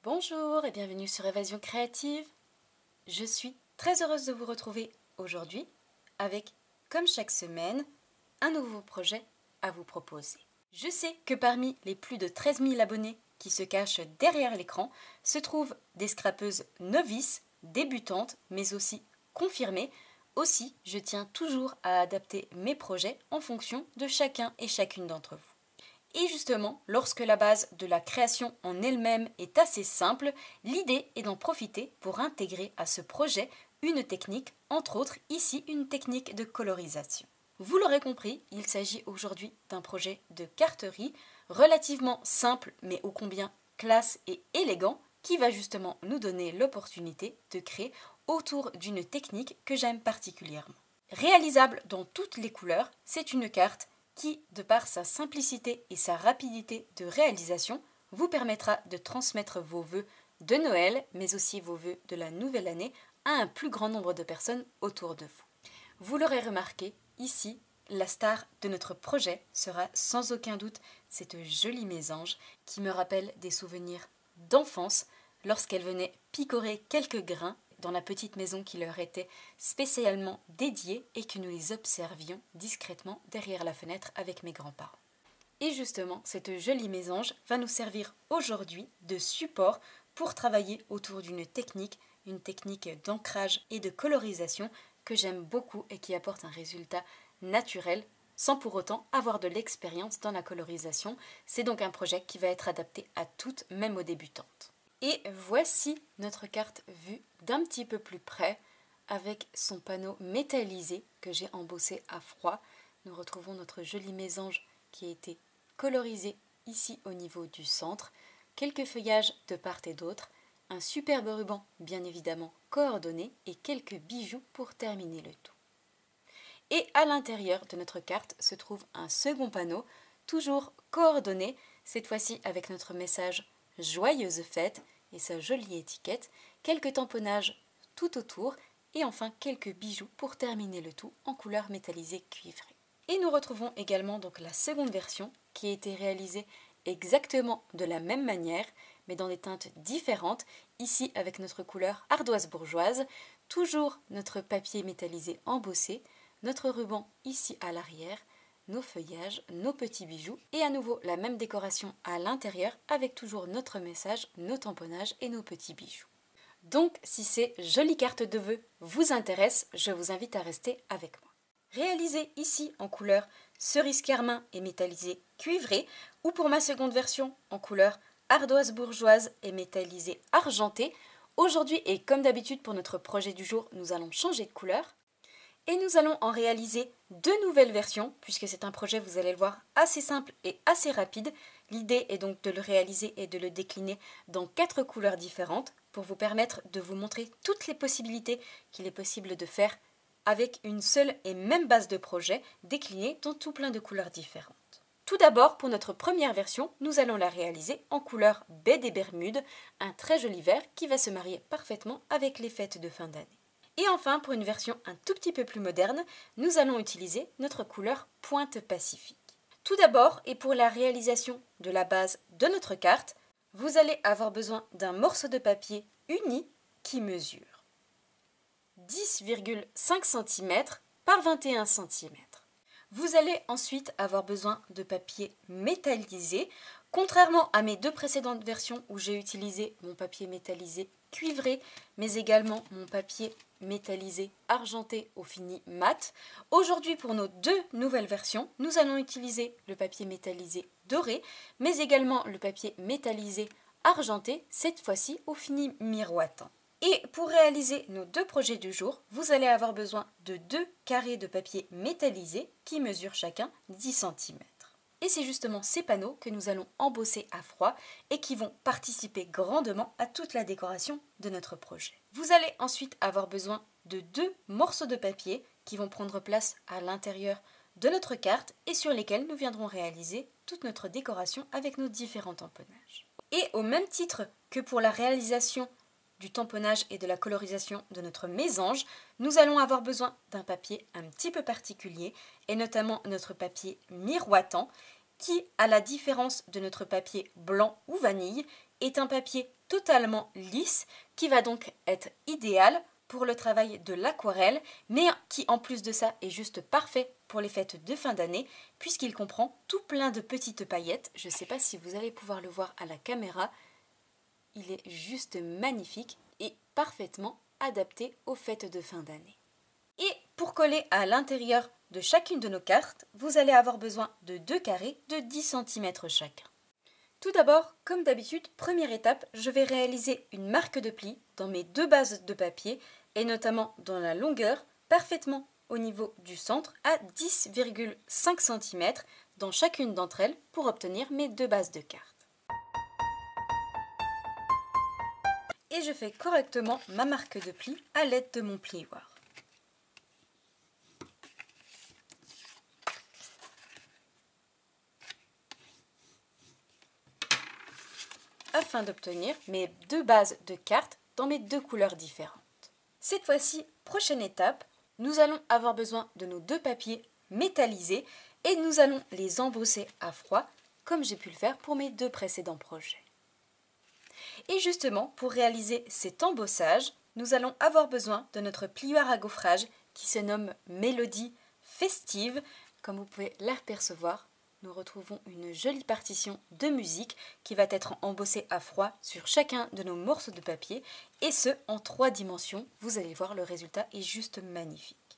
Bonjour et bienvenue sur Évasion Créative. Je suis très heureuse de vous retrouver aujourd'hui avec, comme chaque semaine, un nouveau projet à vous proposer. Je sais que parmi les plus de 13 000 abonnés qui se cachent derrière l'écran se trouvent des scrapeuses novices, débutantes, mais aussi confirmées. Aussi, je tiens toujours à adapter mes projets en fonction de chacun et chacune d'entre vous. Et justement, lorsque la base de la création en elle-même est assez simple, l'idée est d'en profiter pour intégrer à ce projet une technique, entre autres ici une technique de colorisation. Vous l'aurez compris, il s'agit aujourd'hui d'un projet de carterie relativement simple mais ô combien classe et élégant qui va justement nous donner l'opportunité de créer autour d'une technique que j'aime particulièrement. Réalisable dans toutes les couleurs, c'est une carte qui, de par sa simplicité et sa rapidité de réalisation, vous permettra de transmettre vos vœux de Noël, mais aussi vos vœux de la nouvelle année à un plus grand nombre de personnes autour de vous. Vous l'aurez remarqué, ici, la star de notre projet sera sans aucun doute cette jolie mésange qui me rappelle des souvenirs d'enfance lorsqu'elle venait picorer quelques grains dans la petite maison qui leur était spécialement dédiée et que nous les observions discrètement derrière la fenêtre avec mes grands-parents. Et justement, cette jolie mésange va nous servir aujourd'hui de support pour travailler autour d'une technique d'ancrage et de colorisation que j'aime beaucoup et qui apporte un résultat naturel sans pour autant avoir de l'expérience dans la colorisation. C'est donc un projet qui va être adapté à toutes, même aux débutantes. Et voici notre carte vue d'un petit peu plus près avec son panneau métallisé que j'ai embossé à froid. Nous retrouvons notre jolie mésange qui a été colorisée ici au niveau du centre, quelques feuillages de part et d'autre, un superbe ruban bien évidemment coordonné et quelques bijoux pour terminer le tout. Et à l'intérieur de notre carte se trouve un second panneau, toujours coordonné, cette fois-ci avec notre message Joyeuse fête et sa jolie étiquette, quelques tamponnages tout autour et enfin quelques bijoux pour terminer le tout en couleur métallisée cuivrée. Et nous retrouvons également donc la seconde version qui a été réalisée exactement de la même manière mais dans des teintes différentes, ici avec notre couleur ardoise bourgeoise, toujours notre papier métallisé embossé, notre ruban ici à l'arrière, nos feuillages, nos petits bijoux et à nouveau la même décoration à l'intérieur avec toujours notre message, nos tamponnages et nos petits bijoux. Donc si ces jolies cartes de vœux vous intéressent, je vous invite à rester avec moi. Réalisée ici en couleur cerise carmin et métallisée cuivrée ou pour ma seconde version en couleur ardoise bourgeoise et métallisée argentée, aujourd'hui et comme d'habitude pour notre projet du jour, nous allons changer de couleur. Et nous allons en réaliser deux nouvelles versions, puisque c'est un projet, vous allez le voir, assez simple et assez rapide. L'idée est donc de le réaliser et de le décliner dans 4 couleurs différentes pour vous permettre de vous montrer toutes les possibilités qu'il est possible de faire avec une seule et même base de projet déclinée dans tout plein de couleurs différentes. Tout d'abord, pour notre première version, nous allons la réaliser en couleur baie des Bermudes, un très joli vert qui va se marier parfaitement avec les fêtes de fin d'année. Et enfin, pour une version un tout petit peu plus moderne, nous allons utiliser notre couleur pointe pacifique. Tout d'abord, et pour la réalisation de la base de notre carte, vous allez avoir besoin d'un morceau de papier uni qui mesure 10,5 cm par 21 cm. Vous allez ensuite avoir besoin de papier métallisé. Contrairement à mes deux précédentes versions où j'ai utilisé mon papier métallisé cuivré, mais également mon papier métallisé argenté au fini mat, aujourd'hui pour nos deux nouvelles versions, nous allons utiliser le papier métallisé doré, mais également le papier métallisé argenté, cette fois-ci au fini miroitant. Et pour réaliser nos deux projets du jour, vous allez avoir besoin de 2 carrés de papier métallisé qui mesurent chacun 10 cm. Et c'est justement ces panneaux que nous allons embosser à froid et qui vont participer grandement à toute la décoration de notre projet. Vous allez ensuite avoir besoin de 2 morceaux de papier qui vont prendre place à l'intérieur de notre carte et sur lesquels nous viendrons réaliser toute notre décoration avec nos différents tamponnages. Et au même titre que pour la réalisation du tamponnage et de la colorisation de notre mésange, nous allons avoir besoin d'un papier un petit peu particulier et notamment notre papier miroitant qui, à la différence de notre papier blanc ou vanille, est un papier totalement lisse qui va donc être idéal pour le travail de l'aquarelle, mais qui en plus de ça est juste parfait pour les fêtes de fin d'année puisqu'il comprend tout plein de petites paillettes. Je ne sais pas si vous allez pouvoir le voir à la caméra, il est juste magnifique et parfaitement adapté aux fêtes de fin d'année. Et pour coller à l'intérieur de chacune de nos cartes, vous allez avoir besoin de 2 carrés de 10 cm chacun. Tout d'abord, comme d'habitude, première étape, je vais réaliser une marque de pli dans mes 2 bases de papier et notamment dans la longueur, parfaitement au niveau du centre à 10,5 cm dans chacune d'entre elles pour obtenir mes 2 bases de cartes. Et je fais correctement ma marque de pli à l'aide de mon plioir. Afin d'obtenir mes 2 bases de cartes dans mes 2 couleurs différentes. Cette fois-ci, prochaine étape, nous allons avoir besoin de nos 2 papiers métallisés et nous allons les embosser à froid comme j'ai pu le faire pour mes 2 précédents projets. Et justement, pour réaliser cet embossage, nous allons avoir besoin de notre plioir à gaufrage qui se nomme Mélodie Festive. Comme vous pouvez l'apercevoir, nous retrouvons une jolie partition de musique qui va être embossée à froid sur chacun de nos morceaux de papier et ce en 3 dimensions. Vous allez voir, le résultat est juste magnifique.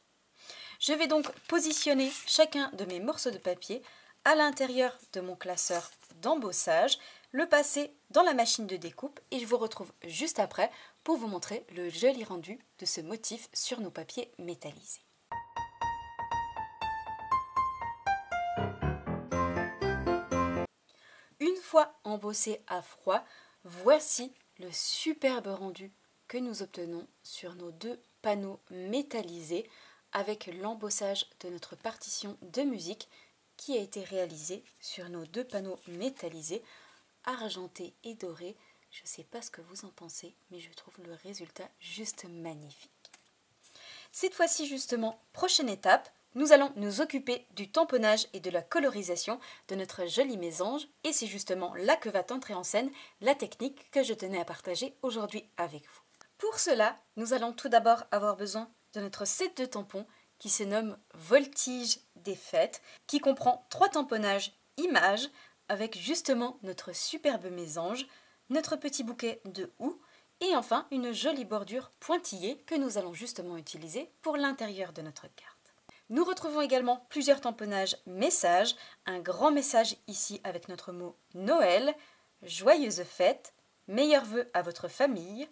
Je vais donc positionner chacun de mes morceaux de papier à l'intérieur de mon classeur d'embossage, le passer dans la machine de découpe et je vous retrouve juste après pour vous montrer le joli rendu de ce motif sur nos papiers métallisés. Une fois embossé à froid, voici le superbe rendu que nous obtenons sur nos 2 panneaux métallisés avec l'embossage de notre partition de musique qui a été réalisée sur nos 2 panneaux métallisés argentés et dorés. Je ne sais pas ce que vous en pensez, mais je trouve le résultat juste magnifique. Cette fois-ci justement, prochaine étape, nous allons nous occuper du tamponnage et de la colorisation de notre jolie mésange et c'est justement là que va entrer en scène la technique que je tenais à partager aujourd'hui avec vous. Pour cela, nous allons tout d'abord avoir besoin de notre set de tampons qui se nomme Voltige des Fêtes, qui comprend 3 tamponnages images avec justement notre superbe mésange, notre petit bouquet de houx et enfin une jolie bordure pointillée que nous allons justement utiliser pour l'intérieur de notre carte. Nous retrouvons également plusieurs tamponnages messages, un grand message ici avec notre mot Noël, joyeuses fêtes, meilleurs vœux à votre famille,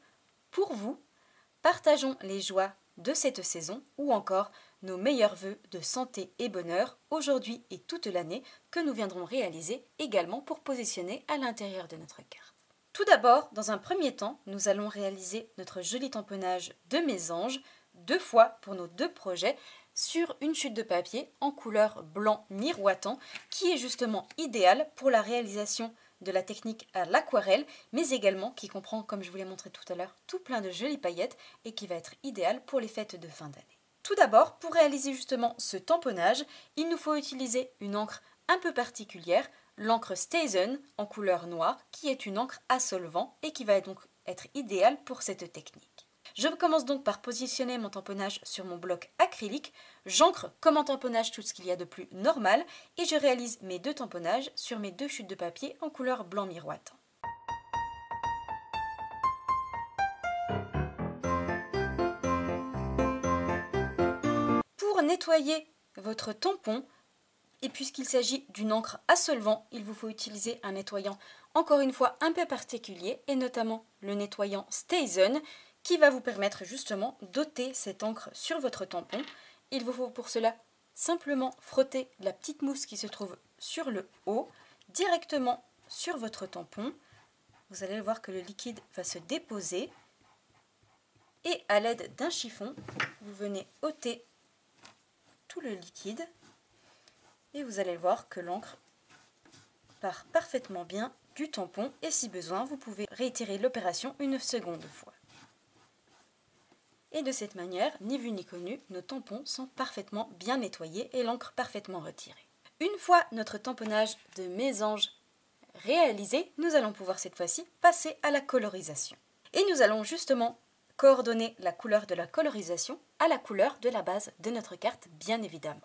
pour vous, partageons les joies de cette saison ou encore nos meilleurs vœux de santé et bonheur aujourd'hui et toute l'année que nous viendrons réaliser également pour positionner à l'intérieur de notre carte. Tout d'abord, dans un premier temps, nous allons réaliser notre joli tamponnage de mésange 2 fois pour nos 2 projets sur une chute de papier en couleur blanc miroitant qui est justement idéale pour la réalisation de la technique à l'aquarelle mais également qui comprend, comme je vous l'ai montré tout à l'heure, tout plein de jolies paillettes et qui va être idéal pour les fêtes de fin d'année. Tout d'abord, pour réaliser justement ce tamponnage, il nous faut utiliser une encre un peu particulière, l'encre StazOn en couleur noire qui est une encre à solvant et qui va donc être idéale pour cette technique. Je commence donc par positionner mon tamponnage sur mon bloc acrylique, j'encre comme en tamponnage tout ce qu'il y a de plus normal et je réalise mes 2 tamponnages sur mes 2 chutes de papier en couleur blanc miroitant. Pour nettoyer votre tampon, et puisqu'il s'agit d'une encre à solvant, il vous faut utiliser un nettoyant encore une fois un peu particulier et notamment le nettoyant StazOn qui va vous permettre justement d'ôter cette encre sur votre tampon. Il vous faut pour cela simplement frotter la petite mousse qui se trouve sur le haut directement sur votre tampon. Vous allez voir que le liquide va se déposer et à l'aide d'un chiffon, vous venez ôter tout le liquide et vous allez voir que l'encre part parfaitement bien du tampon et si besoin, vous pouvez réitérer l'opération une seconde fois. Et de cette manière, ni vu ni connu, nos tampons sont parfaitement bien nettoyés et l'encre parfaitement retirée. Une fois notre tamponnage de mésange réalisé, nous allons pouvoir cette fois-ci passer à la colorisation. Et nous allons justement coordonner la couleur de la colorisation à la couleur de la base de notre carte, bien évidemment.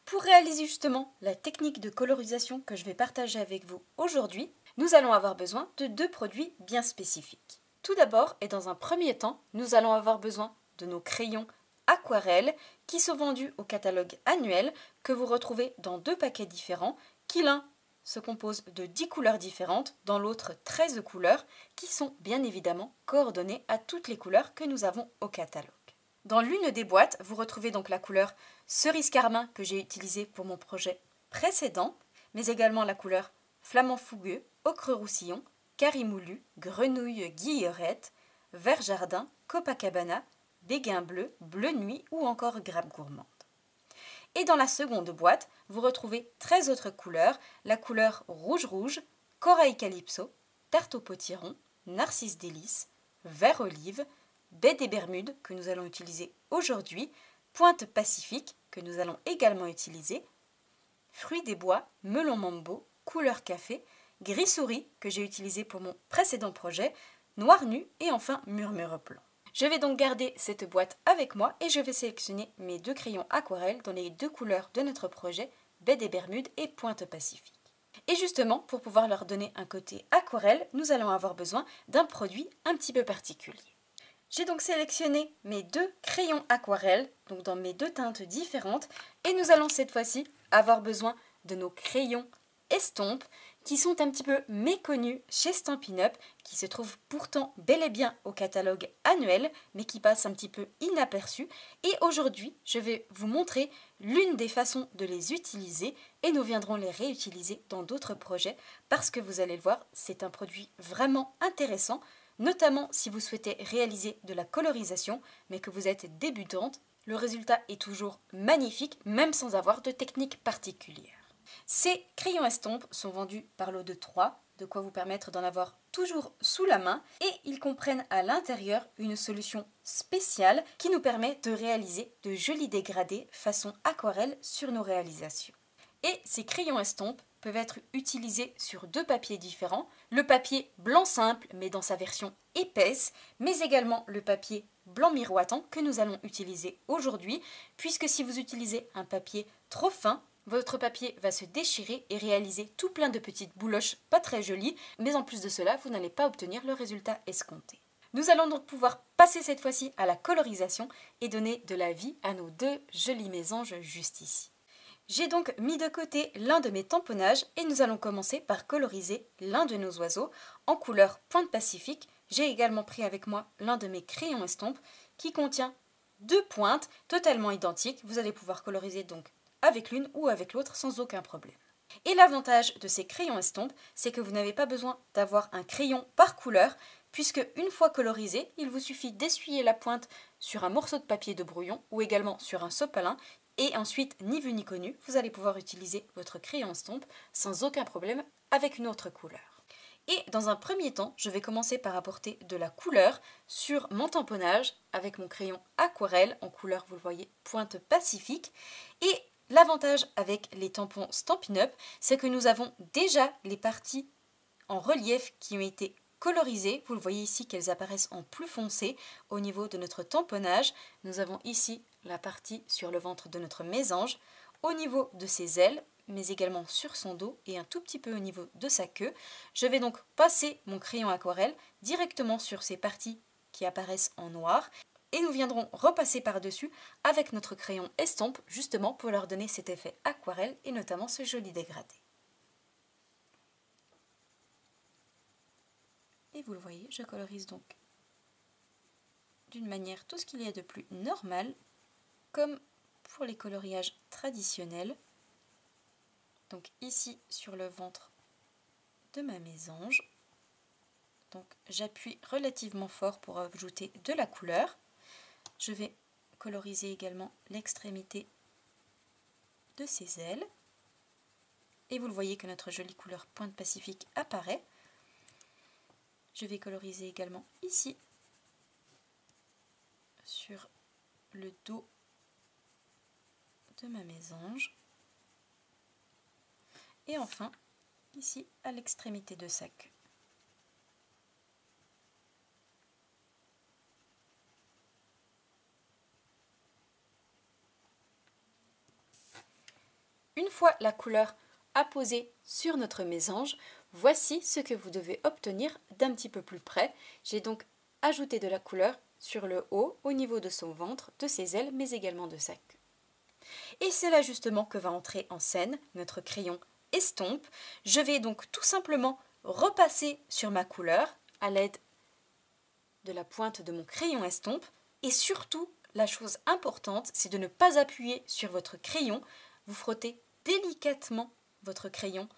Pour réaliser justement la technique de colorisation que je vais partager avec vous aujourd'hui, nous allons avoir besoin de deux produits bien spécifiques. Tout d'abord et dans un premier temps, nous allons avoir besoin de nos crayons aquarelles qui sont vendus au catalogue annuel que vous retrouvez dans deux paquets différents qui l'un se compose de 10 couleurs différentes, dans l'autre 13 couleurs qui sont bien évidemment coordonnées à toutes les couleurs que nous avons au catalogue. Dans l'une des boîtes, vous retrouvez donc la couleur cerise carmin que j'ai utilisée pour mon projet précédent, mais également la couleur flamand fougueux, ocre roussillon, carimoulu, grenouille guillerette, vert jardin, copacabana, béguin bleu, bleu nuit ou encore grappe gourmande. Et dans la seconde boîte, vous retrouvez 13 autres couleurs, la couleur rouge-rouge, corail calypso, tarte au potiron, narcisse délice, vert olive, baie des Bermudes que nous allons utiliser aujourd'hui, pointe pacifique que nous allons également utiliser, fruits des bois, melon mambo, couleur café, gris souris que j'ai utilisé pour mon précédent projet, noir nu et enfin murmure blanc. Je vais donc garder cette boîte avec moi et je vais sélectionner mes deux crayons aquarelles dans les deux couleurs de notre projet, baie des Bermudes et pointe pacifique. Et justement, pour pouvoir leur donner un côté aquarelle, nous allons avoir besoin d'un produit un petit peu particulier. J'ai donc sélectionné mes deux crayons aquarelles, donc dans mes deux teintes différentes, et nous allons cette fois-ci avoir besoin de nos crayons estompes qui sont un petit peu méconnus chez Stampin' Up, qui se trouvent pourtant bel et bien au catalogue annuel, mais qui passent un petit peu inaperçus. Et aujourd'hui, je vais vous montrer l'une des façons de les utiliser et nous viendrons les réutiliser dans d'autres projets parce que vous allez le voir, c'est un produit vraiment intéressant, notamment si vous souhaitez réaliser de la colorisation, mais que vous êtes débutante. Le résultat est toujours magnifique, même sans avoir de technique particulière. Ces crayons estompes sont vendus par lot de 3, de quoi vous permettre d'en avoir toujours sous la main, et ils comprennent à l'intérieur une solution spéciale qui nous permet de réaliser de jolis dégradés façon aquarelle sur nos réalisations. Et ces crayons estompes peuvent être utilisés sur deux papiers différents, le papier blanc simple mais dans sa version épaisse, mais également le papier blanc miroitant que nous allons utiliser aujourd'hui, puisque si vous utilisez un papier trop fin, votre papier va se déchirer et réaliser tout plein de petites bouloches pas très jolies, mais en plus de cela, vous n'allez pas obtenir le résultat escompté. Nous allons donc pouvoir passer cette fois-ci à la colorisation et donner de la vie à nos deux jolis mésanges juste ici. J'ai donc mis de côté l'un de mes tamponnages et nous allons commencer par coloriser l'un de nos oiseaux en couleur pointe pacifique. J'ai également pris avec moi l'un de mes crayons estompes qui contient deux pointes totalement identiques. Vous allez pouvoir coloriser donc avec l'une ou avec l'autre sans aucun problème. Et l'avantage de ces crayons estompes, c'est que vous n'avez pas besoin d'avoir un crayon par couleur, puisque une fois colorisé, il vous suffit d'essuyer la pointe sur un morceau de papier de brouillon ou également sur un sopalin, et ensuite, ni vu ni connu, vous allez pouvoir utiliser votre crayon estompe sans aucun problème avec une autre couleur. Et dans un premier temps, je vais commencer par apporter de la couleur sur mon tamponnage avec mon crayon aquarelle en couleur, vous le voyez, pointe pacifique. Et l'avantage avec les tampons Stampin' Up, c'est que nous avons déjà les parties en relief qui ont été colorisées. Vous le voyez ici qu'elles apparaissent en plus foncé au niveau de notre tamponnage. Nous avons ici la partie sur le ventre de notre mésange, au niveau de ses ailes, mais également sur son dos et un tout petit peu au niveau de sa queue. Je vais donc passer mon crayon aquarelle directement sur ces parties qui apparaissent en noir. Et nous viendrons repasser par-dessus avec notre crayon estompe, justement pour leur donner cet effet aquarelle et notamment ce joli dégradé. Et vous le voyez, je colorise donc d'une manière tout ce qu'il y a de plus normal, comme pour les coloriages traditionnels. Donc ici sur le ventre de ma mésange. Donc j'appuie relativement fort pour ajouter de la couleur. Je vais coloriser également l'extrémité de ses ailes. Et vous le voyez que notre jolie couleur pointe pacifique apparaît. Je vais coloriser également ici, sur le dos de ma mésange. Et enfin, ici à l'extrémité de sa queue. Une fois la couleur apposée sur notre mésange, voici ce que vous devez obtenir d'un petit peu plus près. J'ai donc ajouté de la couleur sur le haut, au niveau de son ventre, de ses ailes, mais également de sa queue. Et c'est là justement que va entrer en scène notre crayon estompe. Je vais donc tout simplement repasser sur ma couleur à l'aide de la pointe de mon crayon estompe. Et surtout, la chose importante, c'est de ne pas appuyer sur votre crayon. Vous frottez délicatement votre crayon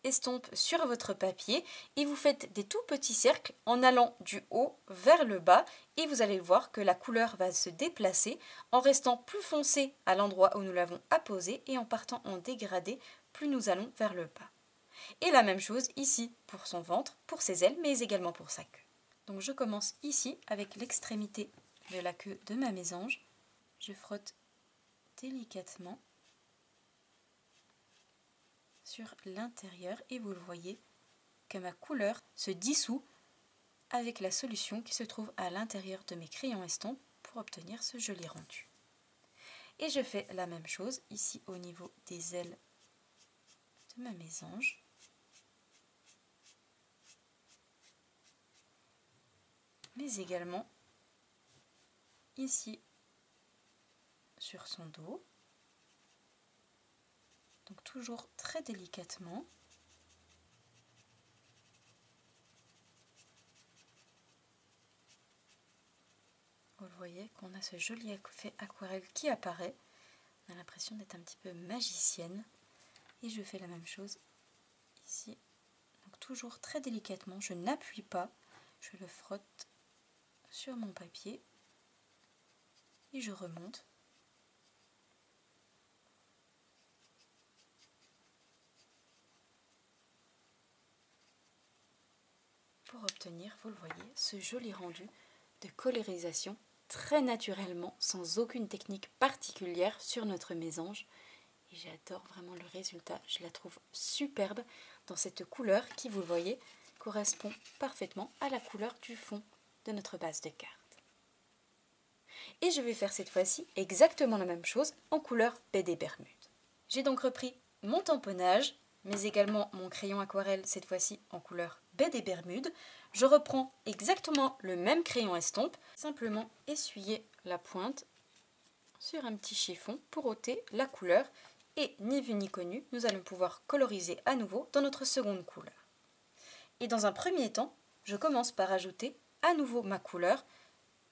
estompe sur votre papier et vous faites des tout petits cercles en allant du haut vers le bas et vous allez voir que la couleur va se déplacer en restant plus foncée à l'endroit où nous l'avons apposée et en partant en dégradé plus nous allons vers le bas. Et la même chose ici pour son ventre, pour ses ailes mais également pour sa queue. Donc je commence ici avec l'extrémité de la queue de ma mésange. Je frotte délicatement sur l'intérieur et vous le voyez que ma couleur se dissout avec la solution qui se trouve à l'intérieur de mes crayons estampes pour obtenir ce joli rendu. Et je fais la même chose ici au niveau des ailes de ma mésange. Mais également ici sur son dos. Donc toujours très délicatement. Vous le voyez qu'on a ce joli effet aquarelle qui apparaît. On a l'impression d'être un petit peu magicienne. Et je fais la même chose ici. Donc toujours très délicatement, je n'appuie pas, je le frotte sur mon papier et je remonte. Pour obtenir, vous le voyez, ce joli rendu de colorisation très naturellement, sans aucune technique particulière sur notre mésange. Et j'adore vraiment le résultat, je la trouve superbe dans cette couleur qui, vous le voyez, correspond parfaitement à la couleur du fond de notre base de carte. Et je vais faire cette fois-ci exactement la même chose en couleur baie des Bermudes. J'ai donc repris mon tamponnage, mais également mon crayon aquarelle, cette fois-ci en couleur baie des Bermudes. Je reprends exactement le même crayon estompe, simplement essuyer la pointe sur un petit chiffon pour ôter la couleur. Et ni vu ni connu, nous allons pouvoir coloriser à nouveau dans notre seconde couleur. Et dans un premier temps, je commence par ajouter à nouveau ma couleur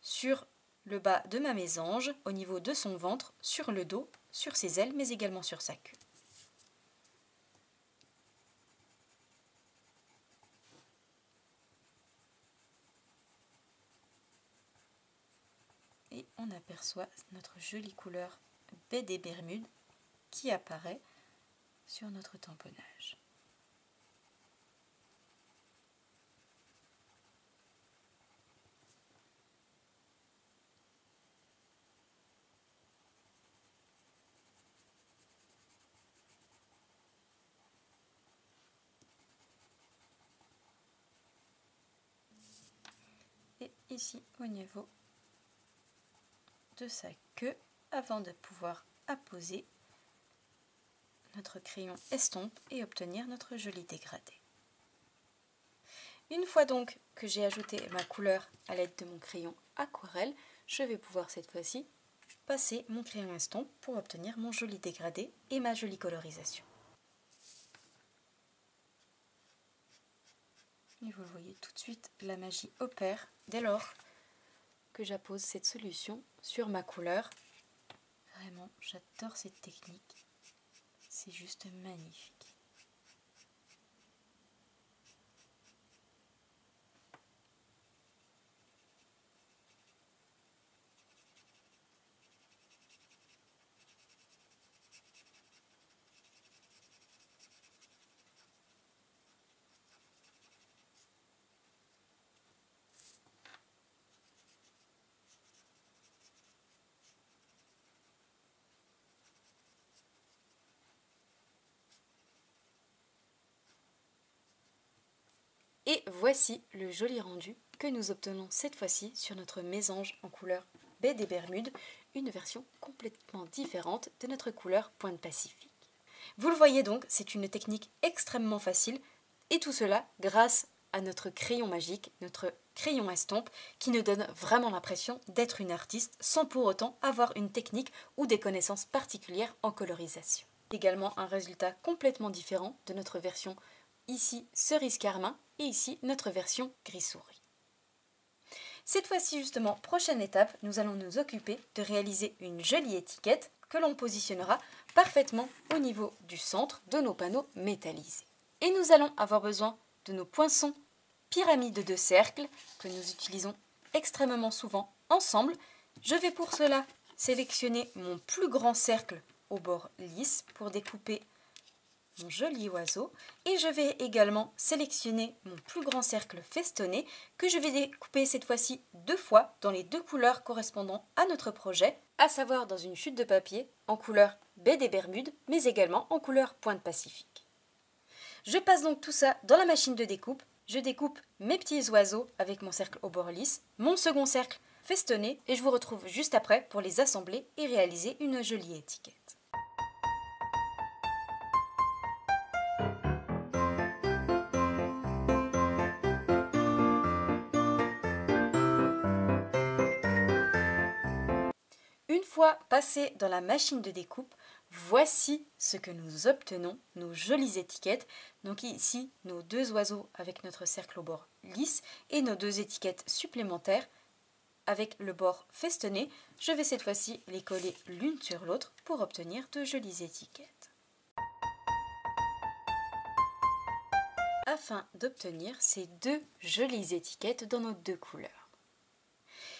sur le bas de ma mésange, au niveau de son ventre, sur le dos, sur ses ailes, mais également sur sa queue. Et on aperçoit notre jolie couleur baie des Bermudes qui apparaît sur notre tamponnage. Et ici au niveau de sa queue, avant de pouvoir apposer notre crayon estompe et obtenir notre joli dégradé. Une fois donc que j'ai ajouté ma couleur à l'aide de mon crayon aquarelle, je vais pouvoir cette fois-ci passer mon crayon estompe pour obtenir mon joli dégradé et ma jolie colorisation. Et vous le voyez tout de suite, la magie opère dès lors que j'appose cette solution sur ma couleur. Vraiment, j'adore cette technique. C'est juste magnifique. Et voici le joli rendu que nous obtenons cette fois-ci sur notre mésange en couleur baie des Bermudes, une version complètement différente de notre couleur Pointe Pacifique. Vous le voyez donc, c'est une technique extrêmement facile et tout cela grâce à notre crayon magique, notre crayon estompe qui nous donne vraiment l'impression d'être une artiste sans pour autant avoir une technique ou des connaissances particulières en colorisation. Également un résultat complètement différent de notre version ici cerise carmin et ici notre version gris souris. Cette fois-ci justement, prochaine étape, nous allons nous occuper de réaliser une jolie étiquette que l'on positionnera parfaitement au niveau du centre de nos panneaux métallisés. Et nous allons avoir besoin de nos poinçons pyramides de cercle que nous utilisons extrêmement souvent ensemble. Je vais pour cela sélectionner mon plus grand cercle au bord lisse pour découper mon joli oiseau et je vais également sélectionner mon plus grand cercle festonné que je vais découper cette fois-ci 2 fois dans les 2 couleurs correspondant à notre projet, à savoir dans une chute de papier en couleur baie des Bermudes mais également en couleur Pointe Pacifique. Je passe donc tout ça dans la machine de découpe, je découpe mes petits oiseaux avec mon cercle au bord lisse, mon second cercle festonné et je vous retrouve juste après pour les assembler et réaliser une jolie étiquette. Une fois passé dans la machine de découpe, voici ce que nous obtenons, nos jolies étiquettes. Donc ici, nos 2 oiseaux avec notre cercle au bord lisse et nos 2 étiquettes supplémentaires avec le bord festonné. Je vais cette fois-ci les coller l'une sur l'autre pour obtenir de jolies étiquettes. Afin d'obtenir ces 2 jolies étiquettes dans nos 2 couleurs.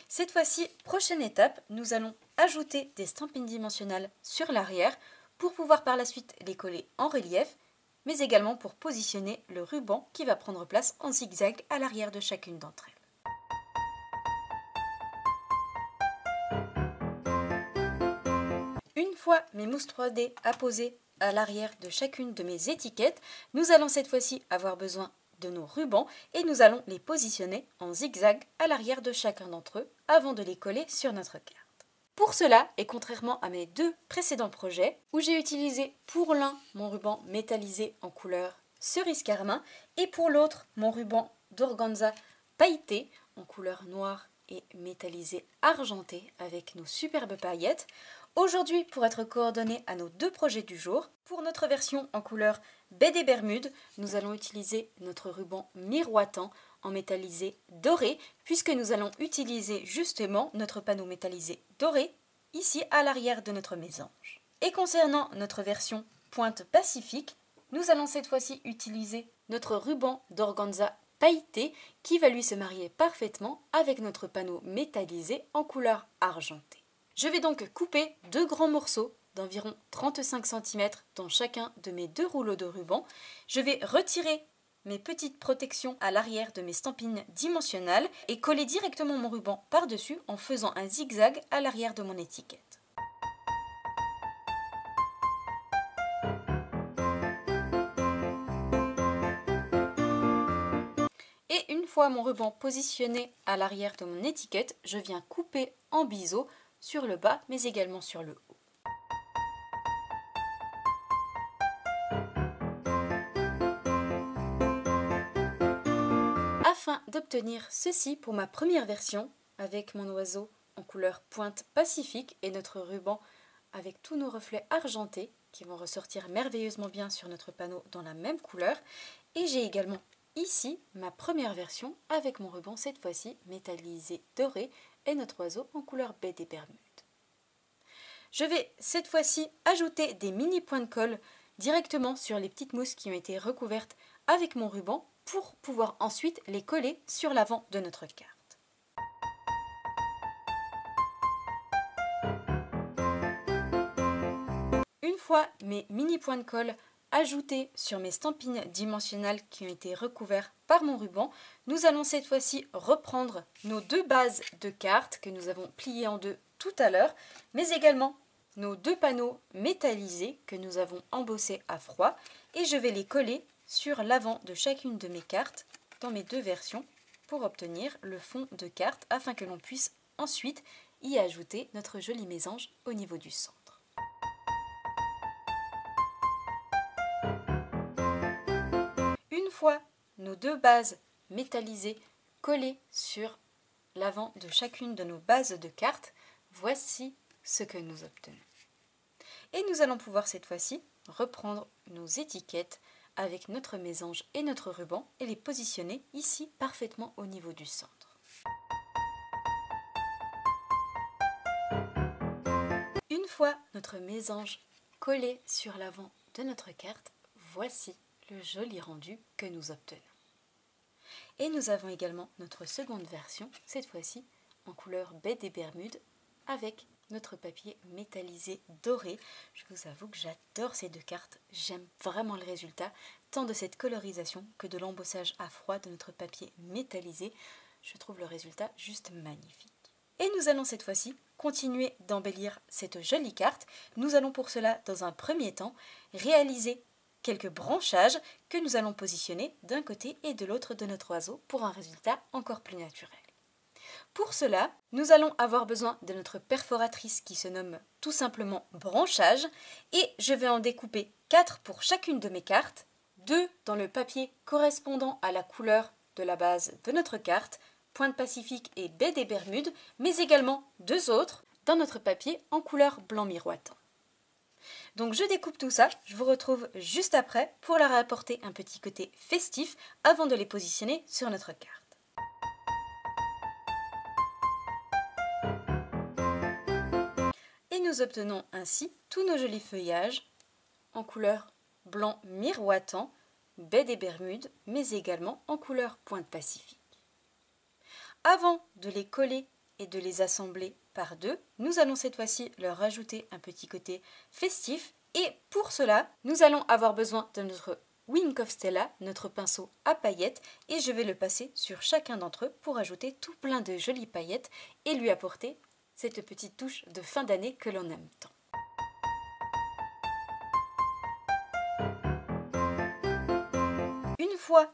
Cette fois-ci, prochaine étape, nous allons ajouter des stampines dimensionnelles sur l'arrière pour pouvoir par la suite les coller en relief, mais également pour positionner le ruban qui va prendre place en zigzag à l'arrière de chacune d'entre elles. Une fois mes mousses 3D apposées à l'arrière de chacune de mes étiquettes, nous allons cette fois-ci avoir besoin de nos rubans et nous allons les positionner en zigzag à l'arrière de chacun d'entre eux avant de les coller sur notre carte. Pour cela, et contrairement à mes 2 précédents projets, où j'ai utilisé pour l'un mon ruban métallisé en couleur cerise carmin et pour l'autre mon ruban d'organza pailleté en couleur noire et métallisé argenté avec nos superbes paillettes, aujourd'hui, pour être coordonné à nos 2 projets du jour, pour notre version en couleur baie des Bermudes, nous allons utiliser notre ruban miroitant en métallisé doré, puisque nous allons utiliser justement notre panneau métallisé doré, ici à l'arrière de notre mésange. Et concernant notre version Pointe Pacifique, nous allons cette fois-ci utiliser notre ruban d'organza pailleté, qui va lui se marier parfaitement avec notre panneau métallisé en couleur argentée. Je vais donc couper 2 grands morceaux d'environ 35 cm dans chacun de mes 2 rouleaux de ruban. Je vais retirer mes petites protections à l'arrière de mes stampines dimensionnelles et coller directement mon ruban par-dessus en faisant un zigzag à l'arrière de mon étiquette. Et une fois mon ruban positionné à l'arrière de mon étiquette, je viens couper en biseau sur le bas mais également sur le haut. Afin d'obtenir ceci pour ma première version avec mon oiseau en couleur Pointe Pacifique et notre ruban avec tous nos reflets argentés qui vont ressortir merveilleusement bien sur notre panneau dans la même couleur, et j'ai également ici ma première version avec mon ruban cette fois-ci métallisé doré et notre oiseau en couleur baie des Bermudes. Je vais cette fois-ci ajouter des mini points de colle directement sur les petites mousses qui ont été recouvertes avec mon ruban pour pouvoir ensuite les coller sur l'avant de notre carte. Une fois mes mini points de colle ajoutés sur mes stampines dimensionnelles qui ont été recouverts par mon ruban, nous allons cette fois-ci reprendre nos 2 bases de cartes que nous avons pliées en 2 tout à l'heure, mais également nos 2 panneaux métallisés que nous avons embossés à froid, et je vais les coller sur l'avant de chacune de mes cartes dans mes deux versions pour obtenir le fond de carte afin que l'on puisse ensuite y ajouter notre joli mésange au niveau du centre. Une fois nos deux bases métallisées collées sur l'avant de chacune de nos bases de cartes, voici ce que nous obtenons. Et nous allons pouvoir cette fois-ci reprendre nos étiquettes avec notre mésange et notre ruban et les positionner ici parfaitement au niveau du centre. Une fois notre mésange collé sur l'avant de notre carte, voici le joli rendu que nous obtenons. Et nous avons également notre seconde version, cette fois-ci en couleur baie des Bermudes avec notre papier métallisé doré. Je vous avoue que j'adore ces deux cartes, j'aime vraiment le résultat, tant de cette colorisation que de l'embossage à froid de notre papier métallisé. Je trouve le résultat juste magnifique. Et nous allons cette fois-ci continuer d'embellir cette jolie carte. Nous allons pour cela, dans un premier temps, réaliser quelques branchages que nous allons positionner d'un côté et de l'autre de notre oiseau pour un résultat encore plus naturel. Pour cela, nous allons avoir besoin de notre perforatrice qui se nomme tout simplement branchage et je vais en découper 4 pour chacune de mes cartes, 2 dans le papier correspondant à la couleur de la base de notre carte, Pointe Pacifique et baie des Bermudes, mais également 2 autres dans notre papier en couleur blanc miroitant. Donc je découpe tout ça, je vous retrouve juste après pour leur apporter un petit côté festif avant de les positionner sur notre carte. Et nous obtenons ainsi tous nos jolis feuillages en couleur blanc miroitant, baie des Bermudes, mais également en couleur Pointe Pacifique. Avant de les coller et de les assembler par deux, nous allons cette fois-ci leur rajouter un petit côté festif et pour cela, nous allons avoir besoin de notre Wink of Stella, notre pinceau à paillettes et je vais le passer sur chacun d'entre eux pour ajouter tout plein de jolies paillettes et lui apporter cette petite touche de fin d'année que l'on aime tant. Une fois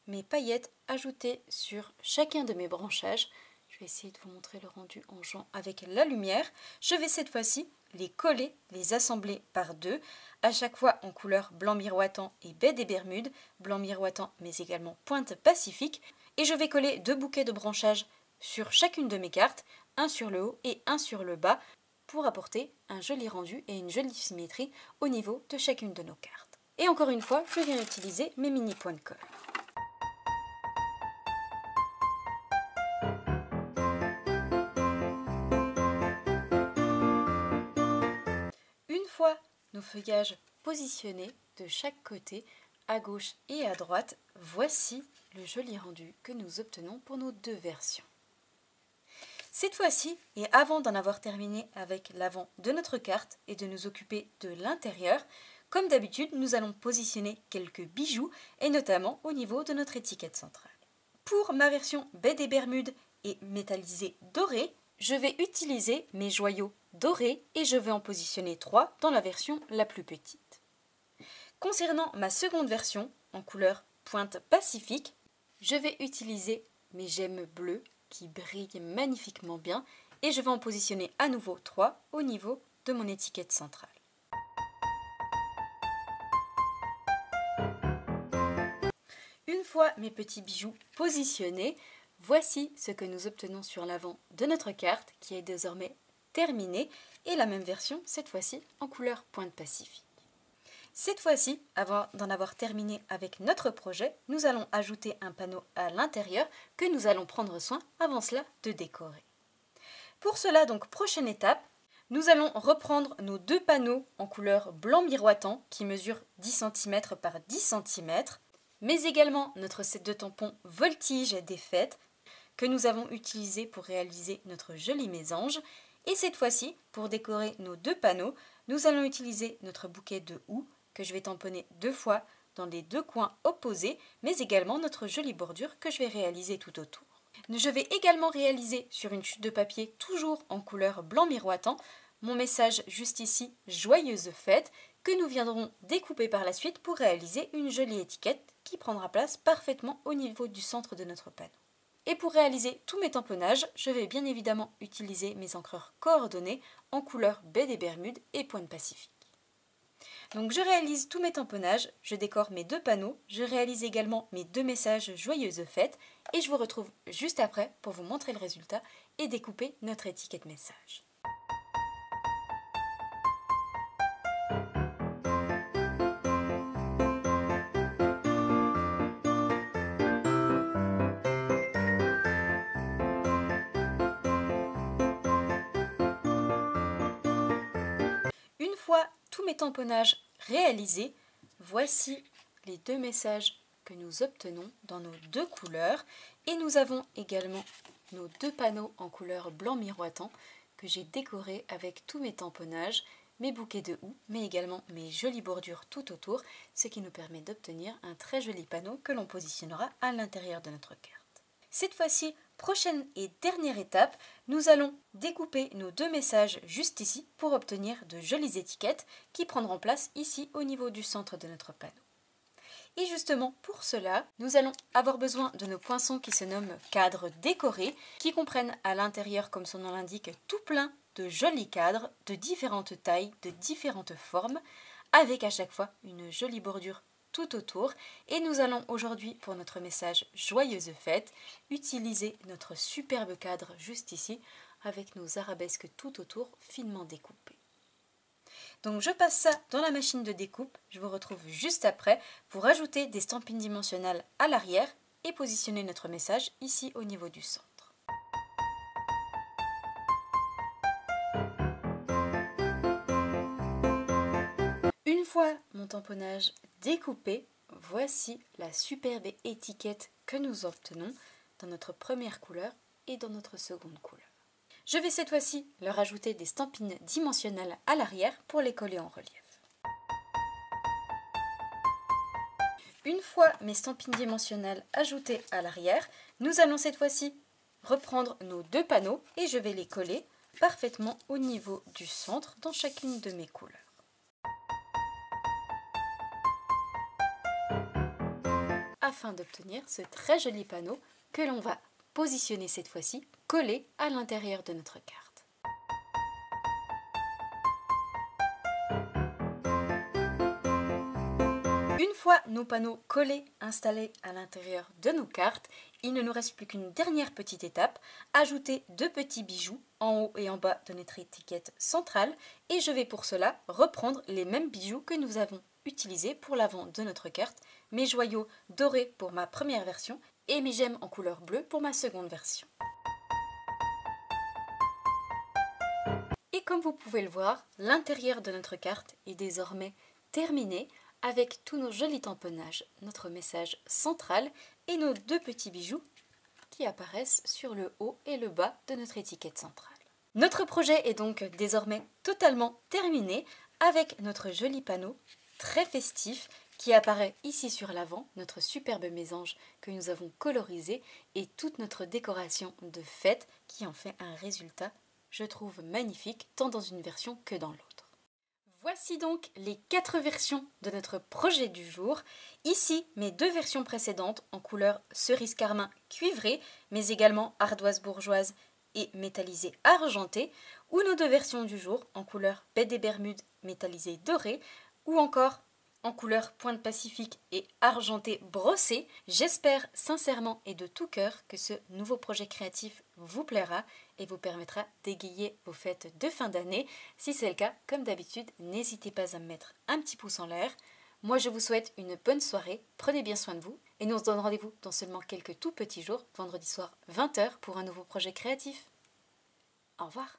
mes paillettes ajoutées sur chacun de mes branchages, je vais essayer de vous montrer le rendu en jouant avec la lumière. Je vais cette fois-ci les coller, les assembler par deux, à chaque fois en couleur blanc miroitant et baie des Bermudes, blanc miroitant mais également Pointe Pacifique. Et je vais coller 2 bouquets de branchages sur chacune de mes cartes, un sur le haut et un sur le bas, pour apporter un joli rendu et une jolie symétrie au niveau de chacune de nos cartes. Et encore une fois, je viens utiliser mes mini points de colle. Une fois nos feuillages positionnés de chaque côté, à gauche et à droite, voici le joli rendu que nous obtenons pour nos deux versions. Cette fois-ci, et avant d'en avoir terminé avec l'avant de notre carte et de nous occuper de l'intérieur, comme d'habitude, nous allons positionner quelques bijoux et notamment au niveau de notre étiquette centrale. Pour ma version baie des Bermudes et métallisée dorée, je vais utiliser mes joyaux dorés et je vais en positionner 3 dans la version la plus petite. Concernant ma seconde version, en couleur Pointe Pacifique, je vais utiliser mes gemmes bleues qui brillent magnifiquement bien et je vais en positionner à nouveau 3 au niveau de mon étiquette centrale. Une fois mes petits bijoux positionnés, voici ce que nous obtenons sur l'avant de notre carte qui est désormais terminée et la même version cette fois-ci en couleur Pointe Pacifique. Cette fois-ci, avant d'en avoir terminé avec notre projet, nous allons ajouter un panneau à l'intérieur que nous allons prendre soin avant cela de décorer. Pour cela, donc, prochaine étape, nous allons reprendre nos 2 panneaux en couleur blanc miroitant qui mesurent 10 cm par 10 cm, mais également notre set de tampons Voltige des fêtes que nous avons utilisé pour réaliser notre joli mésange. Et cette fois-ci, pour décorer nos 2 panneaux, nous allons utiliser notre bouquet de houx que je vais tamponner 2 fois dans les 2 coins opposés, mais également notre jolie bordure que je vais réaliser tout autour. Je vais également réaliser sur une chute de papier, toujours en couleur blanc miroitant, mon message juste ici, joyeuse fête, que nous viendrons découper par la suite pour réaliser une jolie étiquette qui prendra place parfaitement au niveau du centre de notre panneau. Et pour réaliser tous mes tamponnages, je vais bien évidemment utiliser mes encreurs coordonnées en couleur baie des Bermudes et Pointe Pacifique. Donc je réalise tous mes tamponnages, je décore mes 2 panneaux, je réalise également mes 2 messages joyeuses fêtes et je vous retrouve juste après pour vous montrer le résultat et découper notre étiquette message. Une fois tous mes tamponnages réalisés, voici les 2 messages que nous obtenons dans nos 2 couleurs et nous avons également nos 2 panneaux en couleur blanc miroitant que j'ai décorés avec tous mes tamponnages, mes bouquets de houx, mais également mes jolies bordures tout autour, ce qui nous permet d'obtenir un très joli panneau que l'on positionnera à l'intérieur de notre carte. Cette fois-ci, prochaine et dernière étape, nous allons découper nos 2 messages juste ici pour obtenir de jolies étiquettes qui prendront place ici au niveau du centre de notre panneau. Et justement pour cela, nous allons avoir besoin de nos poinçons qui se nomment cadres décorés, qui comprennent à l'intérieur, comme son nom l'indique, tout plein de jolis cadres de différentes tailles, de différentes formes, avec à chaque fois une jolie bordure tout autour. Et nous allons aujourd'hui, pour notre message Joyeuse fête, utiliser notre superbe cadre juste ici, avec nos arabesques tout autour finement découpées. Donc je passe ça dans la machine de découpe, je vous retrouve juste après pour ajouter des stampines dimensionnelles à l'arrière et positionner notre message ici au niveau du centre. Une fois mon tamponnage découpé, voici la superbe étiquette que nous obtenons dans notre première couleur et dans notre seconde couleur. Je vais cette fois-ci leur ajouter des stampines dimensionnelles à l'arrière pour les coller en relief. Une fois mes stampines dimensionnelles ajoutées à l'arrière, nous allons cette fois-ci reprendre nos 2 panneaux et je vais les coller parfaitement au niveau du centre dans chacune de mes couleurs. Afin d'obtenir ce très joli panneau que l'on va positionner cette fois-ci collé à l'intérieur de notre carte. Une fois nos panneaux collés, installés à l'intérieur de nos cartes, il ne nous reste plus qu'une dernière petite étape, ajouter 2 petits bijoux en haut et en bas de notre étiquette centrale et je vais pour cela reprendre les mêmes bijoux que nous avons utilisés pour l'avant de notre carte, mes joyaux dorés pour ma première version et mes gemmes en couleur bleue pour ma seconde version. Et comme vous pouvez le voir, l'intérieur de notre carte est désormais terminé avec tous nos jolis tamponnages, notre message central et nos 2 petits bijoux qui apparaissent sur le haut et le bas de notre étiquette centrale. Notre projet est donc désormais totalement terminé avec notre joli panneau très festif qui apparaît ici sur l'avant, notre superbe mésange que nous avons colorisé et toute notre décoration de fête qui en fait un résultat, je trouve magnifique, tant dans une version que dans l'autre. Voici donc les 4 versions de notre projet du jour. Ici, mes 2 versions précédentes en couleur cerise carmin cuivrée, mais également ardoise bourgeoise et métallisée argentée, ou nos 2 versions du jour en couleur baie des Bermudes métallisée dorée, ou encore en couleur Pointe Pacifique et argenté brossé. J'espère sincèrement et de tout cœur que ce nouveau projet créatif vous plaira et vous permettra d'égayer vos fêtes de fin d'année. Si c'est le cas, comme d'habitude, n'hésitez pas à me mettre un petit pouce en l'air. Moi, je vous souhaite une bonne soirée, prenez bien soin de vous et nous on se donne rendez-vous dans seulement quelques tout petits jours, vendredi soir 20 h pour un nouveau projet créatif. Au revoir.